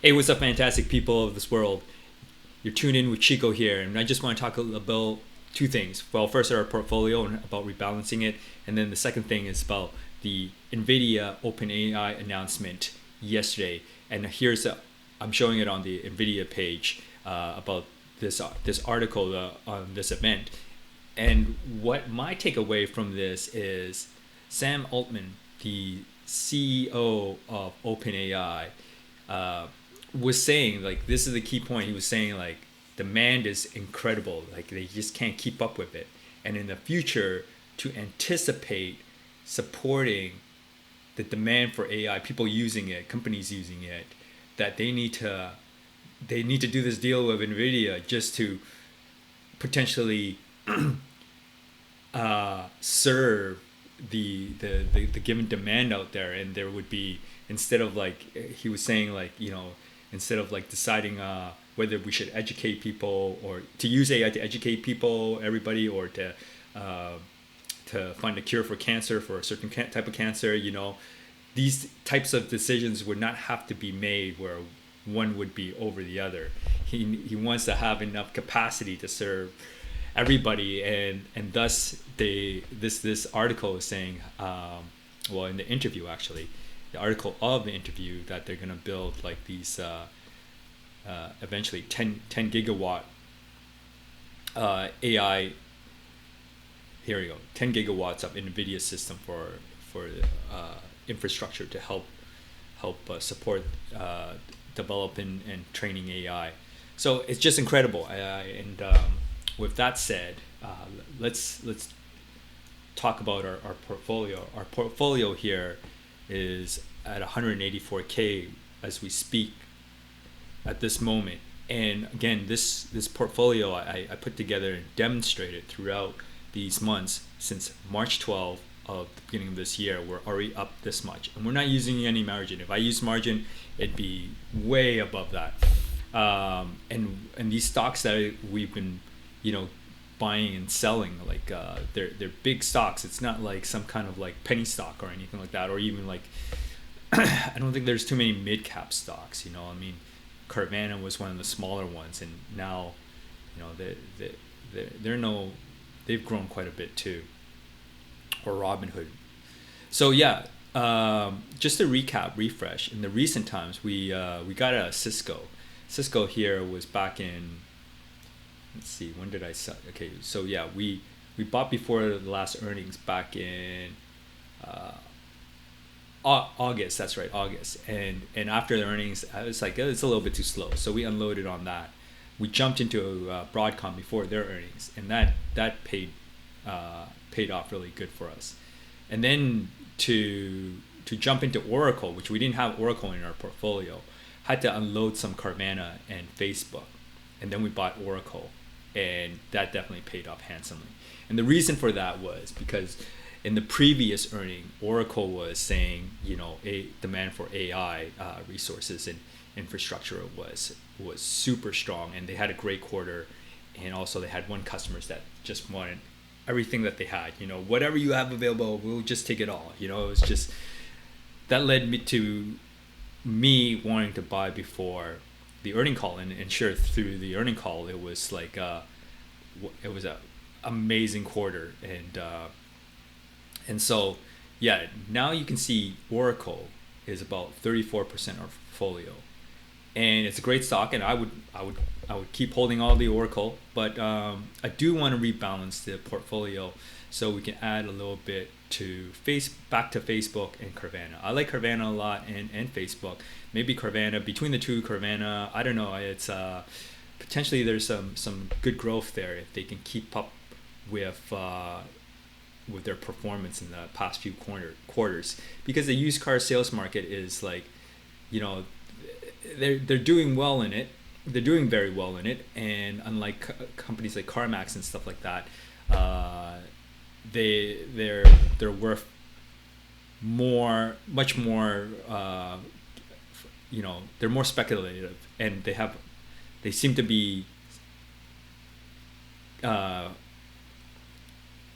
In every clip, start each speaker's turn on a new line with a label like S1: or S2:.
S1: Hey, what's up, fantastic people of this world? You're tuned in with Chico here, and I just want to talk about two things. Well, first, our portfolio and about rebalancing it, and then the second thing is about the NVDA OpenAI announcement yesterday. And I'm showing it on the NVIDIA page about this article on this event. And what my takeaway from this is Sam Altman, the CEO of OpenAI, was saying, like, this is the key point. He was saying, like, demand is incredible, like they just can't keep up with it, and in the future, to anticipate supporting the demand for AI, people using it, companies using it, that they need to do this deal with NVIDIA just to potentially serve the given demand out there. And there would be, instead of, like, he was saying, like, instead of, like, deciding whether we should educate people, or to use AI to educate people, everybody, or to find a cure for cancer, for a certain type of cancer, these types of decisions would not have to be made where one would be over the other. He wants to have enough capacity to serve everybody, and thus this article is saying, well, in the interview, actually, the article of the interview, that they're going to build, like, these eventually 10 gigawatt AI. Here we go, 10 gigawatts of NVIDIA system for infrastructure to help support developing and training AI. So it's just incredible. And with that said, let's talk about our portfolio. Our portfolio here is at 184K as we speak at this moment. And again, this portfolio I put together and demonstrated throughout these months since March 12th of the beginning of this year. We're already up this much, and we're not using any margin. If I use margin, it'd be way above that. And these stocks that we've been, buying and selling, like, they're big stocks. It's not like some kind of, like, penny stock or anything like that, or even, like, I don't think there's too many mid cap stocks. I mean, Carvana was one of the smaller ones, and now, they've grown quite a bit too, or Robinhood. So yeah, just to refresh. In the recent times, we got a Cisco. Cisco here was back in, let's see, when did I sell? Okay, so yeah, we bought before the last earnings back in August. That's right, August. And after the earnings, I was like, it's a little bit too slow, so we unloaded on that. We jumped into Broadcom before their earnings, and that paid off really good for us. And then to jump into Oracle, which we didn't have Oracle in our portfolio, had to unload some Carvana and Facebook, and then we bought Oracle, and that definitely paid off handsomely. And the reason for that was because in the previous earning, Oracle was saying, a demand for AI resources and infrastructure was super strong, and they had a great quarter. And also they had one customer that just wanted everything that they had. Whatever you have available, we'll just take it all. It was just, that led me to me wanting to buy before the earning call. And sure, through the earning call, it was like it was a amazing quarter. And so yeah, now you can see Oracle is about 34% of our portfolio, and it's a great stock, and I would keep holding all the Oracle, but I do want to rebalance the portfolio so we can add a little bit back to Facebook and Carvana. I like Carvana a lot, and Facebook. Maybe Carvana, between the two, Carvana, I don't know, it's potentially there's some good growth there if they can keep up with their performance in the past few quarters, because the used car sales market is, like, they're doing well in it. They're doing very well in it, and unlike companies like CarMax and stuff like that, they're worth much more. They're more speculative, and they seem to be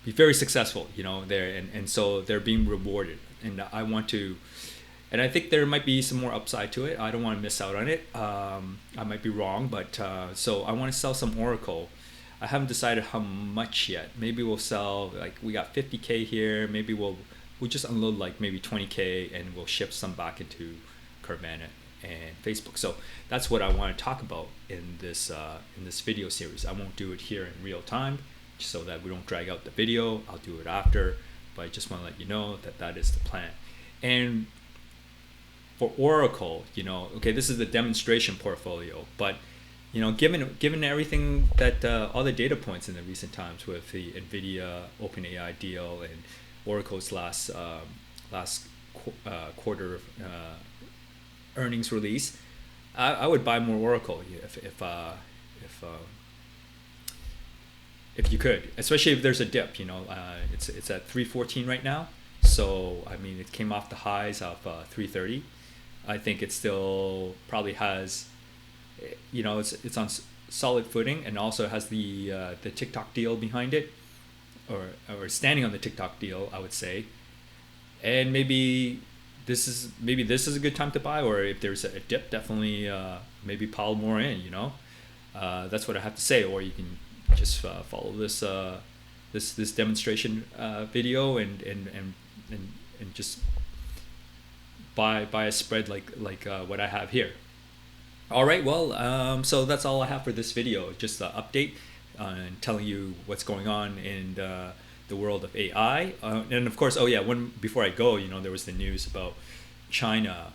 S1: very successful. There, and so they're being rewarded, and I want to and I think there might be some more upside to it. I don't want to miss out on it. I might be wrong, but so I want to sell some Oracle. I haven't decided how much yet. Maybe we'll sell, like, we got 50K here. Maybe we'll just unload like maybe 20K, and we'll ship some back into Carvana and Facebook. So that's what I want to talk about in this video series. I won't do it here in real time, so that we don't drag out the video. I'll do it after, but I just want to let you know that that is the plan. And for Oracle, okay, this is the demonstration portfolio, but given everything that all the data points in the recent times with the NVIDIA OpenAI deal and Oracle's last quarter earnings release, I would buy more Oracle if you could, especially if there's a dip. It's at 314 right now, so I mean it came off the highs of 330. I think it still probably has, it's on solid footing, and also has the TikTok deal behind it, or standing on the TikTok deal, I would say. And maybe this is a good time to buy, or if there's a dip, definitely maybe pile more in. That's what I have to say. Or you can just follow this demonstration video and just buy a spread like what I have here. All right, well, so that's all I have for this video. Just an update and telling you what's going on in the world of AI. And of course, before I go, there was the news about China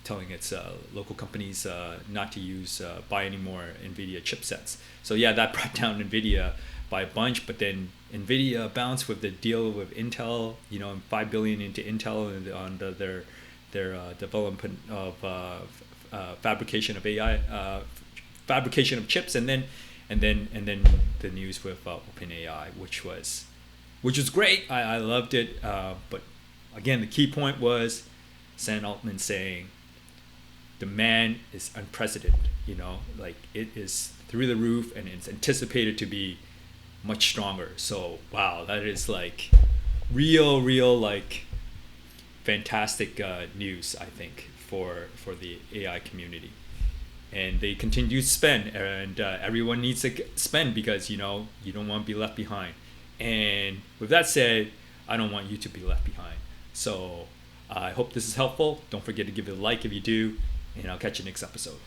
S1: telling its local companies not to buy any more NVIDIA chipsets. So yeah, that brought down NVIDIA by a bunch, but then NVIDIA bounced with the deal with Intel, $5 billion into Intel and on their development of fabrication of AI, fabrication of chips, and then the news with OpenAI, which was great. I loved it, but again, the key point was Sam Altman saying demand is unprecedented. Like, it is through the roof, and it's anticipated to be much stronger. So wow, that is like real like fantastic news, I think, for the AI community. And they continue to spend, and everyone needs to spend, because you don't want to be left behind. And with that said, I don't want you to be left behind. So I hope this is helpful. Don't forget to give it a like if you do, and I'll catch you next episode.